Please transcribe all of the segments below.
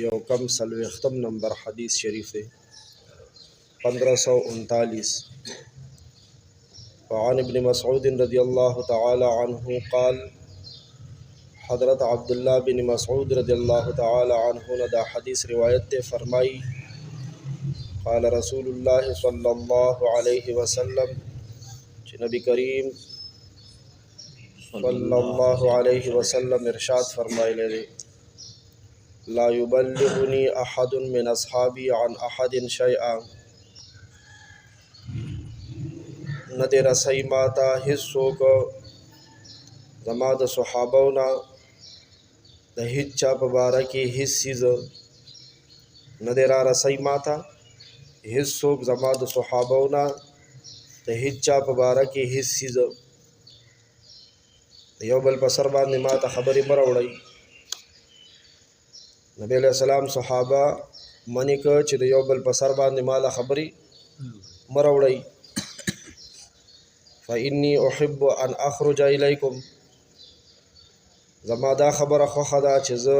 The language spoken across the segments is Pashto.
یو کم سلویختم نمبر حدیث شریف ہے 1539 وعن ابن مسعود رضی اللہ تعالی عنہ قال حضرت عبداللہ بن مسعود رضی اللہ تعالی عنہ نے دا حدیث روایت تے فرمائی قال رسول اللہ صلی اللہ علیہ وسلم کہ نبی کریم صلی اللہ علیہ وسلم ارشاد فرمائے لے لا يبلغني احد من اصحابي عن احد شيئا ندی رسی ماتا حصوک زما د صحابونا د هیچ چا په باره کې هیڅ څیز ندی را رسی ماتا حصوک زما د صحابونا د هیچ چا په باره کې هیڅ څیز یو بل په سر باندې ماته خبرې مه راوړئ. نبی علیہ السلام صحابه منی که چې د یو بل په سر باندې ماله خبرې مه راوړئ. فإني أحب أن أخرج إليكم زما دا خبره خوښه ده چې زه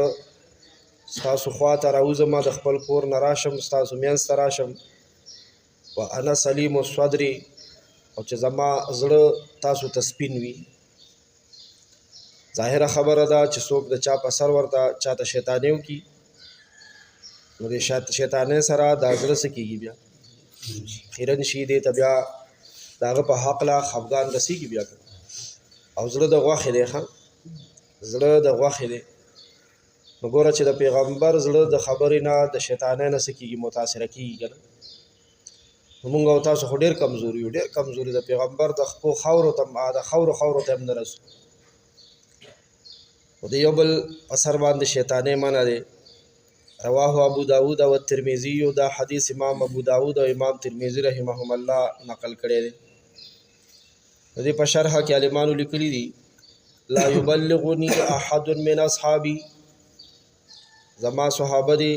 ستاسو خواته راوځم د خپل کور نه راشم ستاسو منځ ته راشم وأنا سلیم الصدر او چې زما زړه تاسو ته سپین وي. ظاهره خبره ده چې څوک د چا په سر ورته چاته شیطاني وکړي نو د شیطانۍ سره دا زړه څه کېږي بیا خیرن شي دې ته بیا د هغه په هکله خفګان رسېږي بیا او زړه د غوښې دی زړه د غوښې دی نو ګوره چې د پیغمبر زړه د خبرې نه د شیطانۍ نه څه کېږي متاثره کېږي که نه نو مونږ او تاسو خو ډېر کمزوري یو ډېر کمزوري د پیغمبر د خپو خاورو ته د خاورو ته هم نه رسو و د یو بل په سر باندې شیطانۍ منع دی. رواه ابو داود و ترمذی دا حدیث امام ابو داود او امام ترمذی رحمهم الله نقل کړی دی. د دې په شرحه کې عالمانو لیکلي دي لا یبلغنی احد من اصحابی زما صحابه دي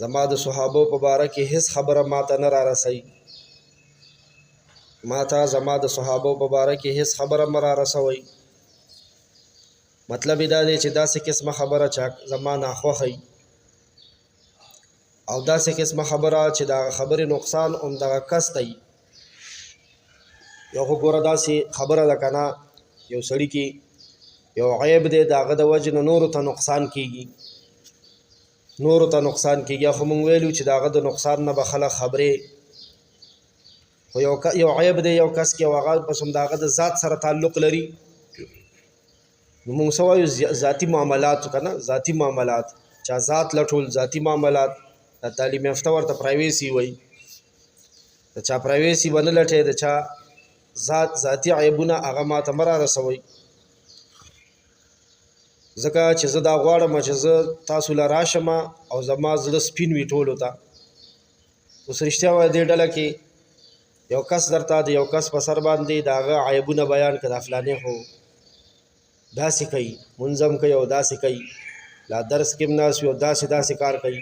زما د صحابو په باره کې هیڅ خبره ماته نه را رسوي ماته زما د صحابو په باره کې هیڅ خبره مه را رسوئ. مطلب دا دی چې داسې قسمه خبره چا زما ناخوښئ او داسې قسمه خبره چې د هغه خبرې نقصان همدغه کس ته وي. یو خو ګوره داسې خبره ده که نه یو سړي کې یو عیب دی د هغه د وجې نه نورو ته نقصان کېږي خو مونږ ویلو چې د هغه د نقصان نه به خلک خبرې خو یو عیب دی یو کس کې او هغه بس هم د هغه د ذات سره تعلق لري نو مونږ څه وایو ذاتي معاملات که نه ذاتي معاملات چا ذات لټول ذاتي معاملات د تعلیم یافته ورته پرایویسي وایي د چا پرایویسي به نه لټئ د چا ذاتي عیبونه هغه ماته مه را رسوئ ځکه چې زه دا غواړم چې زه تاسو له راشم او زما زړه سپین وي ټولو ته. اوس رښتیا وایه دې ډله کې یو کس درته د یو کس په سر باندې د هغه عیبونه بیان کړه دا فلانې خو داسې کوي منظم کوي او داسې کوي لا درس کې هم ناست وي او داسې کار کوي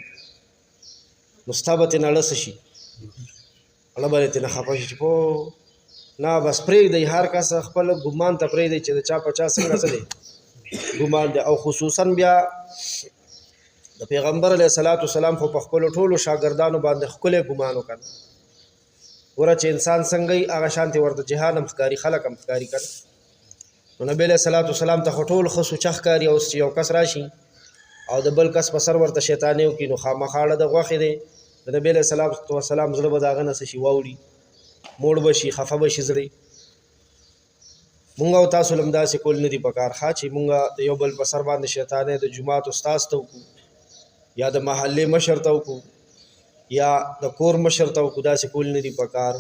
نو ستا به ترې نه اړه څه شي اړه به ترې نه خفه شي چې پوه نه بس پرېږدئ هر کس خپل ګمان ته پرېږدئ چې د چا په چا څنګه څه دی ګمان دی. او خصوصا بیا د پیغمبر علیه الصلاة والسلام خو په خپلو ټولو شاګردانو باندې ښکلی ګمان وکړ ګوره چې انسان څنګه وي هغه شانتې ورته جهان هم ښکاري خلک هم ښکاري که نو نبی علیہ الصلوۃ والسلام ته ټول ښه سوچه ښکاري او یو کس راشي او د بل کس په سر ورته شیطانۍ وکړي نو خامخا اړه د غوښې دی د نبی علیہ الصلوۃ والسلام زړه به د هغه نه څه شي واوړي موړ به شي خفه به شي زړه. مونږ او تاسو هم داسې کول نه دي پکار ښه چې مونږ د یو بل په سر باندې شیطانۍ د جومات استاذ ته وکړو یا د محلې مشر ته وکړو یا د کور مشر ته وکړو داسې کول نه دي پکار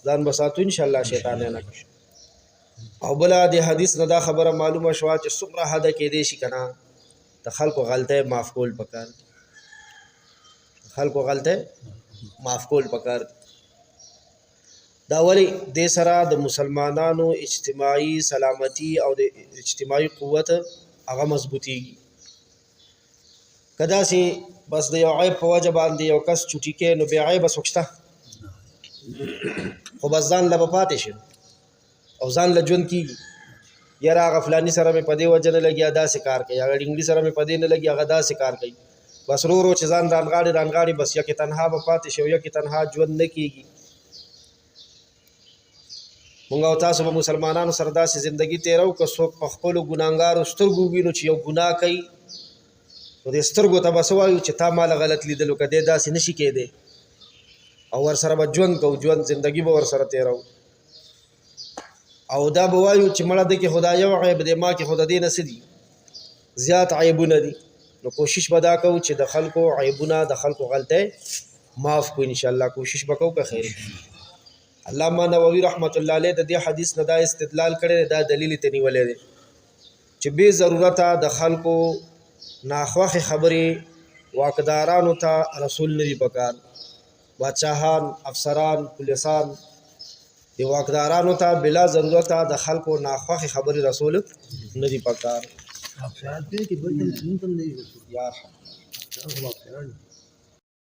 ځان به ساتو انشاءالله شیطانۍ نه کوي. او بله د حدیث نه دا خبره معلومه شوه چې څومره حده کېدی شي که نه د خلکو غلطۍ معاف کول پکار دا ولې دې سره د مسلمانانو اجتماعي سلامتي او د اجتماعي قوت هغه مضبوطیږي. که داسې بس د یو عیب په وجه باندې یو کس چوټي کې نو بې عیبه څوک شته خو بس ځان له به پاتې شي او ځان له ژوند کېږي یاره هغه فلاني سره مې په دې وجه نه لګي داسې کار کوي، هغه ډینګلي سره مې په دې نه لګي هغه داسې کار کوي. بس رو رو چې ځان رانغاړي بس یکې تنها به پاتې شي او یکې تنها ژوند نه کېږي. مونږ او تاسو به مسلمانانو سره داسې زندګي تېرو که څوک په خپلو ګناهګارو سترګو ووینو چې یو ګناه کوي نو دې سترګو ته به څه وایو چې تا ماله غلط لیدلو که دی داسې نه شي کېدی او ورسره به ژوند کوو، ژوند زندګي به ورسره تېرو او دا به وایو چې مړه ده کې خو دا یو عیب دی، ما کې خو د دې نه څه دي زیات عیبونه دي. نو کوشش به دا کوو چې د خلکو عیبونه د خلکو غلطۍ معاف کړو انشاءالله، کوشش به کوو که خیر. علامه نووي رحمت الله علیه د دې حدیث نه دا استدلال کړی دا دلیل یې ته نیولی دی چې بې ضرورته د خلکو ناخوښې خبرې واکدارانو ته رسول نه دي پکار. بادشاهان، افسران، پولیسان د واکدارانو ته بلا ضرورته د خلکو ناخوښې خبرې رسول نه دي پکار.